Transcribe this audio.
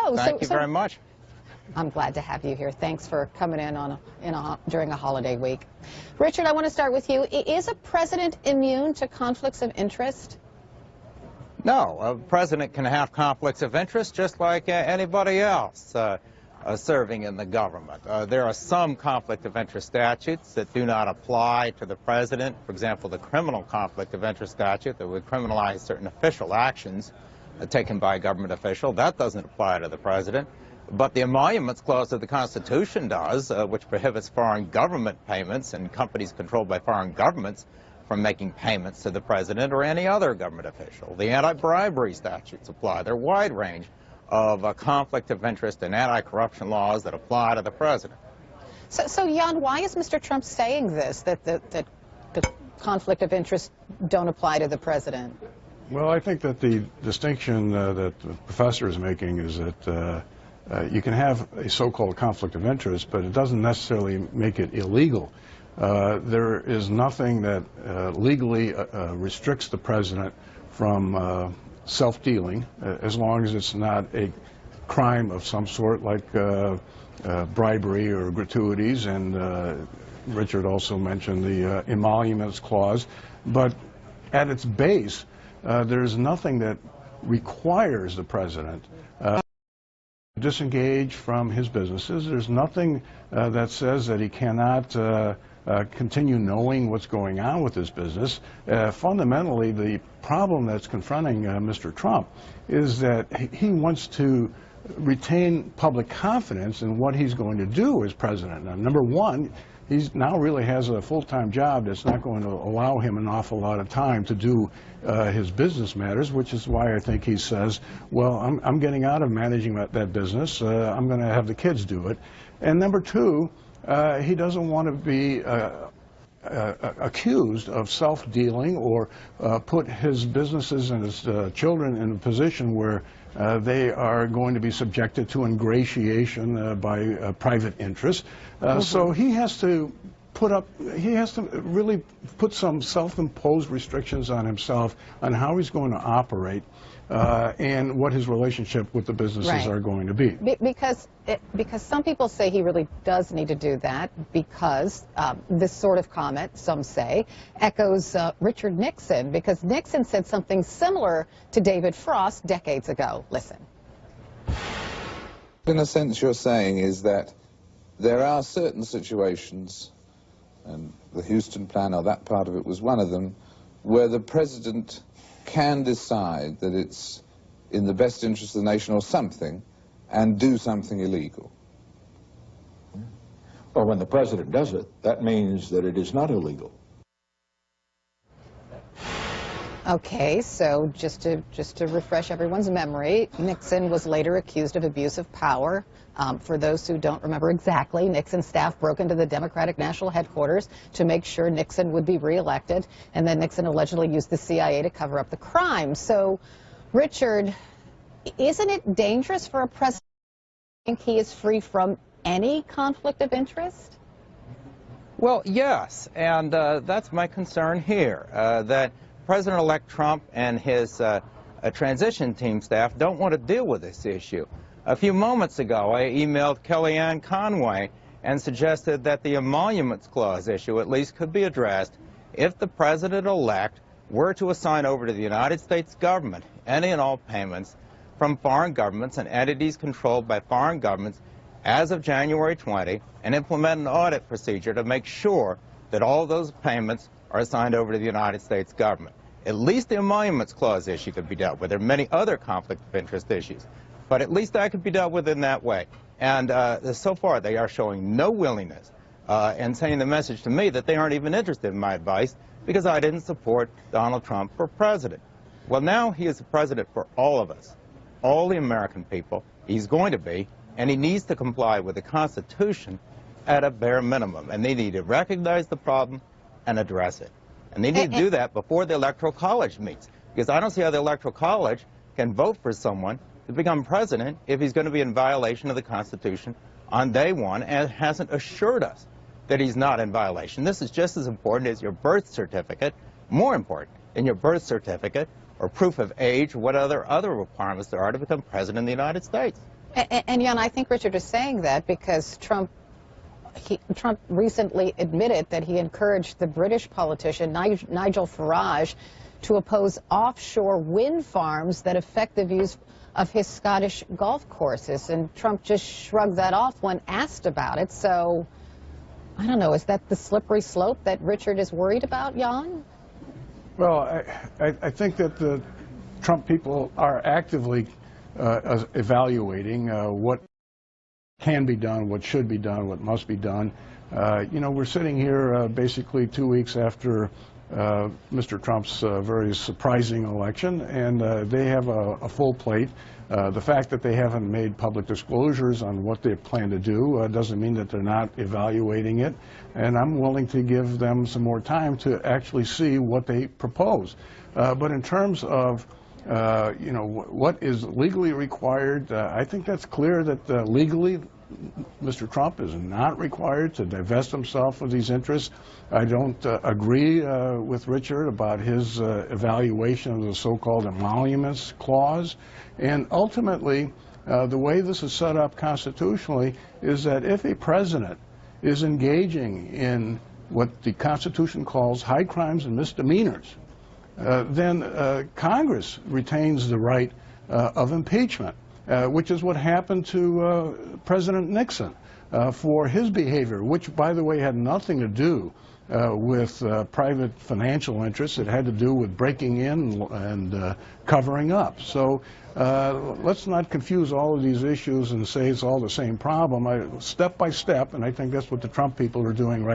Oh, Thank you very much. I'm glad to have you here. Thanks for coming in during a holiday week. Richard, I want to start with you. Is a president immune to conflicts of interest? No, a president can have conflicts of interest just like anybody else serving in the government. There are some conflict of interest statutes that do not apply to the president. For example, the criminal conflict of interest statute that would criminalize certain official actions taken by a government official. That doesn't apply to the president. But the Emoluments Clause of the Constitution does, which prohibits foreign government payments and companies controlled by foreign governments from making payments to the president or any other government official. The anti-bribery statutes apply. There are a wide range of conflict of interest and anti-corruption laws that apply to the president. So Jan, why is Mr. Trump saying this, that the conflict of interest don't apply to the president? Well, I think that the distinction that the professor is making is that you can have a so-called conflict of interest, but it doesn't necessarily make it illegal. There is nothing that legally restricts the president from self-dealing, as long as it's not a crime of some sort like bribery or gratuities, and Richard also mentioned the Emoluments Clause. But at its base, there's nothing that requires the president disengage from his businesses. There's nothing that says that he cannot continue knowing what's going on with his business. Fundamentally, the problem that's confronting Mr. Trump is that he wants to retain public confidence in what he's going to do as president. Now, number one, he now really has a full-time job that's not going to allow him an awful lot of time to do his business matters, which is why I think he says, well, I'm getting out of managing that business. I'm going to have the kids do it. And number two, he doesn't want to be accused of self-dealing or put his businesses and his children in a position where they are going to be subjected to ingratiation by private interests. So he has to really put some self-imposed restrictions on himself on how he's going to operate and what his relationship with the businesses are going to be. Because some people say he really does need to do that, because this sort of comment, some say, echoes Richard Nixon, because Nixon said something similar to David Frost decades ago. Listen. In a sense, you're saying is that there are certain situations, and the Houston plan, or that part of it was one of them, where the president can decide that it's in the best interest of the nation or something, and do something illegal. Well, when the president does it, that means that it is not illegal. Okay, so just to refresh everyone's memory, Nixon was later accused of abuse of power. For those who don't remember exactly, Nixon's staff broke into the Democratic National Headquarters to make sure Nixon would be reelected, and then Nixon allegedly used the CIA to cover up the crime. So, Richard, isn't it dangerous for a president to think he is free from any conflict of interest? Well, yes, and that's my concern here, that President-elect Trump and his transition team staff don't want to deal with this issue. A few moments ago, I emailed Kellyanne Conway and suggested that the Emoluments Clause issue at least could be addressed if the president-elect were to assign over to the United States government any and all payments from foreign governments and entities controlled by foreign governments as of January 20 and implement an audit procedure to make sure that all those payments are assigned over to the United States government. At least the Emoluments Clause issue could be dealt with. There are many other conflict of interest issues, but at least that could be dealt with in that way. And so far, they are showing no willingness and sending the message to me that they aren't even interested in my advice because I didn't support Donald Trump for president. Well, now he is the president for all of us, all the American people. He's going to be, and he needs to comply with the Constitution at a bare minimum. And they need to recognize the problem and address it. And they need to do that before the Electoral College meets, because I don't see how the Electoral College can vote for someone to become president if he's going to be in violation of the Constitution on day one and hasn't assured us that he's not in violation. This is just as important as your birth certificate, more important than your birth certificate or proof of age or what other requirements there are to become president of the United States. And Jan, I think Richard is saying that because Trump recently admitted that he encouraged the British politician Nigel Farage to oppose offshore wind farms that affect the views of his Scottish golf courses. And Trump just shrugged that off when asked about it. So, I don't know, is that the slippery slope that Richard is worried about, Jan? Well, I think that the Trump people are actively evaluating what can be done, what should be done, what must be done. You know, we're sitting here basically 2 weeks after Mr. Trump's very surprising election, and they have a full plate. The fact that they haven't made public disclosures on what they plan to do doesn't mean that they're not evaluating it, and I'm willing to give them some more time to actually see what they propose. But in terms of you know, what is legally required, I think that's clear that legally Mr. Trump is not required to divest himself of these interests. I don't agree with Richard about his evaluation of the so-called emoluments clause. And ultimately, the way this is set up constitutionally is that if a president is engaging in what the Constitution calls high crimes and misdemeanors, then Congress retains the right of impeachment, which is what happened to President Nixon for his behavior, which, by the way, had nothing to do with private financial interests. It had to do with breaking in and covering up. So let's not confuse all of these issues and say it's all the same problem. Step by step, and I think that's what the Trump people are doing right